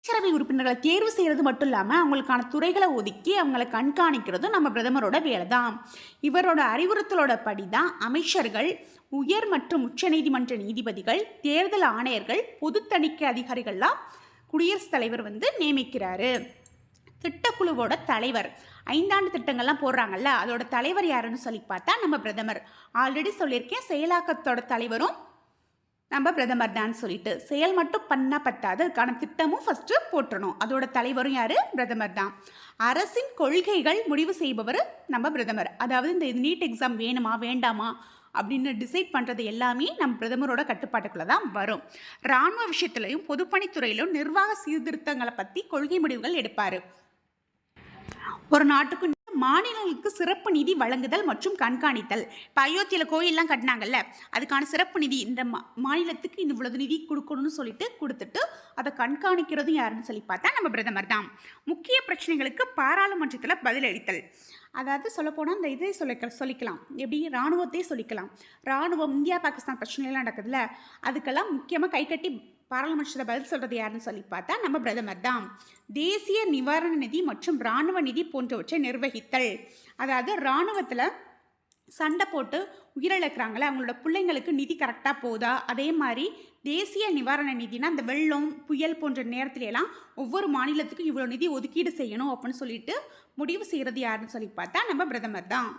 அமைச்சரவை உறுப்பினர்களை தேர்வு செய்கிறது மட்டும் இல்லாமல் அவங்களுக்கான துறைகளை ஒதுக்கி அவங்களை கண்காணிக்கிறதும் நம்ம பிரதமரோட வேலை தான். இவரோட அறிவுறுத்தலோட படி தான் அமைச்சர்கள், உயர் மற்றும் உச்சநீதிமன்ற நீதிபதிகள், தேர்தல் ஆணையர்கள், பொது தணிக்கை அதிகாரிகள்லாம் குடியரசுத் தலைவர் நியமிக்கிறாரு. திட்டக்குழுவோட தலைவர், 5 ஆண்டு திட்டங்கள்லாம் போடுறாங்கல்ல, அதோட தலைவர் யாருன்னு சொல்லி பார்த்தா நம்ம பிரதமர். ஆல்ரெடி சொல்லியிருக்கேன், செயலாக்கத்தோட தலைவரும் நம்ம பிரதமர் தான் சொல்லிட்டு. செயல் மட்டும் பண்ணால் பத்தாது, அதுக்கான திட்டமும் ஃபஸ்ட்டு போட்டுறணும். அதோட தலைவரும் யார்? பிரதமர் தான். அரசின் கொள்கைகள் முடிவு செய்பவர் நம்ம பிரதமர். அதாவது இந்த நீட் எக்ஸாம் வேணுமா வேண்டாமா அப்படின்னு டிசைட் பண்ணுறது எல்லாமே நம்ம பிரதமரோட கட்டுப்பாட்டுக்குள்ளே தான் வரும். இராணுவ விஷயத்துலையும் பொதுப்பணித்துறையிலும் நிர்வாக சீர்திருத்தங்களை பற்றி கொள்கை முடிவுகள் எடுப்பார். ஒரு நாட்டுக்கு மாநிலங்களுக்கு சிறப்பு நிதி வழங்குதல் மற்றும் கண்காணித்தல். இப்போ அயோத்தியில் கோயிலெலாம் கட்டினாங்கல்ல, அதுக்கான சிறப்பு நிதி இந்த மாநிலத்துக்கு இவ்வளவு நிதி கொடுக்கணும்னு சொல்லிட்டு கொடுத்துட்டு அதை கண்காணிக்கிறதும் யாருன்னு சொல்லி பார்த்தா நம்ம பிரதமர் தான். முக்கிய பிரச்சனைகளுக்கு பாராளுமன்றத்தில் பதிலளித்தல். அதாவது சொல்லப்போனால் இந்த இதை சொல்லிக்கலாம், எப்படி இராணுவத்தையே சொல்லிக்கலாம். இராணுவம் இந்தியா பாகிஸ்தான் பிரச்சனைலாம் நடக்குதுல்ல, அதுக்கெல்லாம் முக்கியமாக கை கட்டி பாராளுமன்றத்தில் பதில் சொல்கிறது யாருன்னு சொல்லி பார்த்தா நம்ம பிரதமர் தான். தேசிய நிவாரண நிதி மற்றும் இராணுவ நிதி போன்றவற்றை நிர்வகித்தல். அதாவது இராணுவத்தில் சண்டை போட்டு உயிரிழக்கிறாங்களே, அவங்களோட பிள்ளைங்களுக்கு நிதி கரெக்டாக போதா, அதே மாதிரி தேசிய நிவாரண நிதினா அந்த வெள்ளம் புயல் போன்ற நேரத்துலலாம் ஒவ்வொரு மாநிலத்துக்கும் இவ்வளோ நிதி ஒதுக்கீடு செய்யணும் அப்படின்னு சொல்லிட்டு முடிவு செய்கிறது யாருன்னு சொல்லி பார்த்தா நம்ம பிரதமர் தான்.